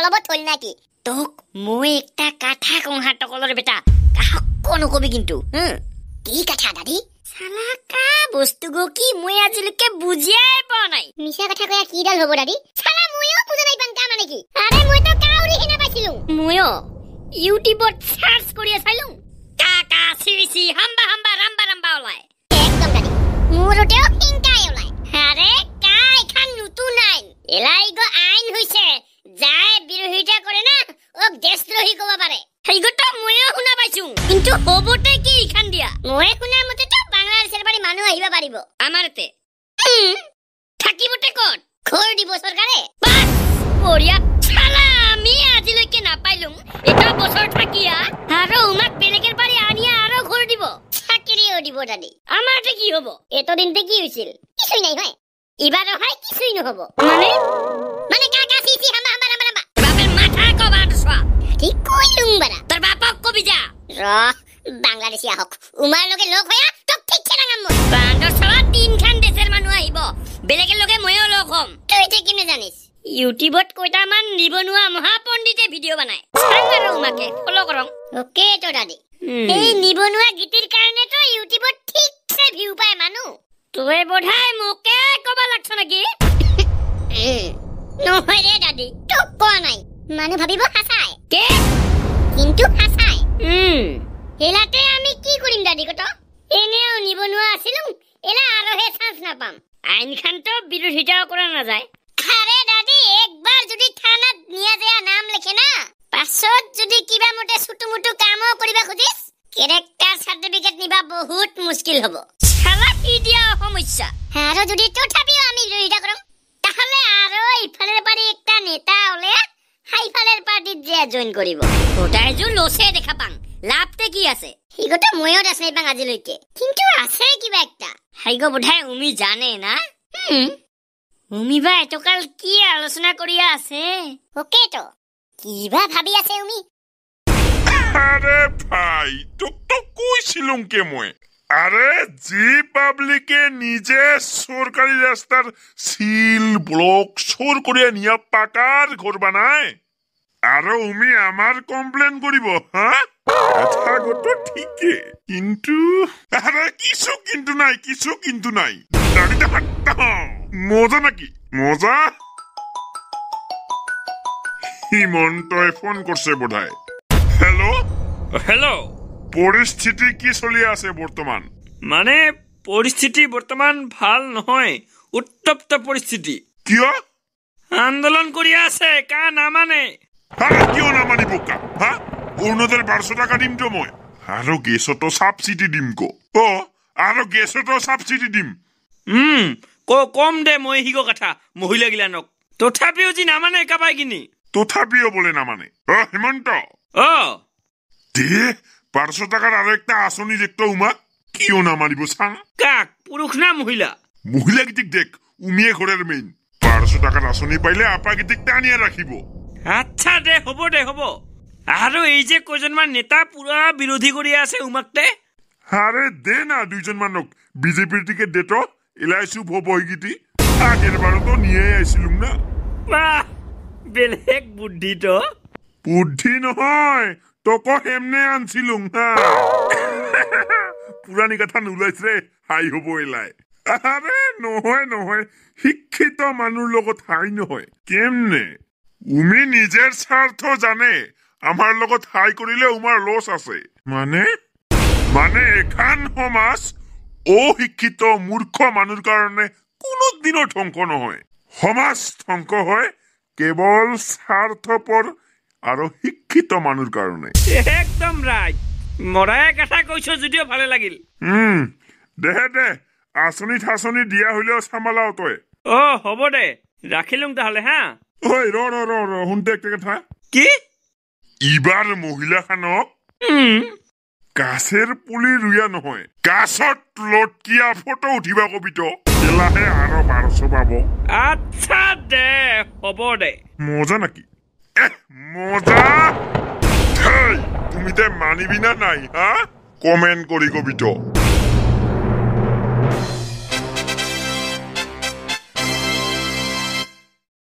পলাব থল নাকি তোক মই একটা কথা কওঁ হাতকলৰ বেটা কাহক নকবি কিন্তু কি কথা দাদি সালা কা বস্তু গো কি মই আজিলৈকে বুজিয়াই পোৱা নাই মিছা কথা কয়া কি ডাল হ'ব দাদি সালা মইও বুজা নাই পান কা মানে কি আৰে মই তো কাউৰি হিনা পাইছিলো মইও ইউটিউবত সার্চ করিয়া চাইলু কাকা সিসি হাম্বা হাম্বা রাম্বা রাম্বা ওলাই একদম দাদি মোরতেও হিংকাই ওলাই আরে কাই খান নতুন আইন এলাই গো আইন হইছে যায় বিরোধিতা করে না ও দেশদ্রোহী কব পারে সেইগোটা মইও শুনা পাইছো কিন্তু হবতে কি খান দিয়া মই শুনা মতে তো বাংলাদেশের বাড়ি মানুহ আহিবা পারিব আমারতে থাকিবতে কোন খোর দিব সরকারে বাস পড়িয়া ছালা আমি আজিলৈকে না পাইলুম এটা বছর থাকিয়া আরো উমাক বেলেগের বাড়ি আনিয়া আরো ঘর দিব চাকরিও দিব দাদি আমারতে কি হব এতদিনতে কি হইছিল কিছুই নাই হয় এবার হয় কিছুই নহব মানে কাকা সিসি হামা হামা রামা রামা বাপের মাথা কবার দছবা ঠিক কইলুম বারা তোর বাপক কবি যা র বাংলাদেশী আহক উমার লগে লোক হয়া তো ঠিক খেলাঙাম মই বান্দর সবা তিন খান দেশের মানুহ আহিব বেলেগের লগে ময়ও লোক হম তুই ঠিক কিনে জানিস ইউটিউবত কয়টামান নিবনুৱা মহাপণ্ডিতে ভিডিও বনায় চাং আৰু উমাকে ফলো কৰং ওকে তো দাদি এই নিবনুৱা গীতিৰ কাৰণে তো ইউটিউবত ঠিকছে ভিউ পায় মানুহ তোৱে বধাই মোকে কবা লাগছ নেকি নহয় ৰে দাদি তোক কোৱা নাই মানুহ ভাবিব হাসাই কে কিন্তু হাসাই এলাতে আমি কি কৰিম দাদি কত এনেও নিবনুৱা আছিলুম এলা আৰহে চান্স নাপাম আইন খান তো বিৰোধিতা কৰা নাযায় আরে দাদি একবার যদি থানাত নিয়া যায় নাম লেখে না পাছত যদি কিবা মতে ছুটুমুটু কামও করিবা খুজিস ক্যারেক্টার সার্টিফিকেট নিবা বহুত মুশকিল হবো শালা পিডিয়া সমস্যা আর যদি তথাপিও আমি বিরোধিতা করম তাহলে আরো ইফালের বাড়ি একটা নেতা ওলে হাইফালের পার্টিত যে জয়েন করিব ওটাই জু লসে দেখা পাং লাভতে কি আছে হিগোটা ময়ও দাস নাই পাং আজিলৈকে কিন্তু আছে কিবা একটা হাইগো বোধাই উমি জানে না উমি বা এতকাল কি আলোচনা করিয়া আছে ওকে তো কিবা ভাবি আছে উমি আরে ভাই তোক তো কইছিলুম কে মই আরে জি পাবলিকে নিজে সরকারি রাস্তার সিল ব্লক সর করিয়া নিয়া পাকার ঘর বানায় আর উমি আমার কমপ্লেন করিব হ্যাঁ কথা গতো ঠিকই কিন্তু আরে কিছু কিন্তু নাই দাড়িটা হাঁটতা মজা নাকি মজা হিমন্তই ফোন করছে বোধহয় হ্যালো হ্যালো পরিস্থিতি কি চলি আছে বর্তমান মানে পরিস্থিতি বর্তমান ভাল নহয় উত্তপ্ত পরিস্থিতি কিয় আন্দোলন করি আছে কা না মানে আরে কিয় না মানিব কা হ্যাঁ অরুণোদয়ের 1200 টাকা দিম তো মই আরো গেছতো সাবসিডি দিম কো ও আরো গেছতো সাবসিডি দিম কম দে মই হিগো কথা মহিলা গিলানক তথাপিও জি না মানে কাবাই কিনি তথাপিও বলে না মানে ও হিমন্ত ও দে 1200 টাকার আরো একটা আসনি দেখতো উমা কিয় না মারিব সাং কাক পুরুষ না মহিলা মহিলা গীতিক দেখ উমিয়ে ঘরের মেইন 1200 টাকার আসনি পাইলে আপা গীতিক টানিয়ে রাখিব আচ্ছা দে হব আৰু এই যে কয়জনমান নেতা পুরা বিরোধী করি আছে উমাকতে আরে দে না দুইজন মানক বিজেপির টিকে দে তো এলআইসি ভবই গীতি আগের বারও তো নিয়ে আইছিলুম না বাহ বেলেগ বুদ্ধি তো বুদ্ধি নহয় তোকো হেমনে আনছিলুম হা পুরানি কথা নুলাইছে হাই হব এলাই আরে নহয় শিক্ষিত মানুহ লগত হাই নহয় কেমনে উমি নিজের স্বার্থ জানে আমার লগত হাই করিলে উমার লস আছে মানে এখান সমাজ অশিক্ষিত মূর্খ মানুষ কারণে কোনোদিনও ধ্বংস নহয় সমাজ ধ্বংস হয় কেবল স্বার্থপর আর শিক্ষিত মানুষ কারণে একদম রাইট মরায় কথা কইছ যদিও ভালে লাগিল দে আসনি ঠাসনি দিয়া হইলেও সামালাও তই ও হব দে রাখিলুম তাহলে হ্যাঁ ওই র শুনতে একটা কথা কি ইবার মহিলা খানক গাছের পুলি রুইয়া নহয় গাছত লটকিয়া ফটো উঠিবা কবিত এলাহে আরো 1200 পাব আচ্ছা দে হব দে মজা নাকি মজা তুমি তে মানিবি না নাই হ্যাঁ কমেন্ট করি কবিত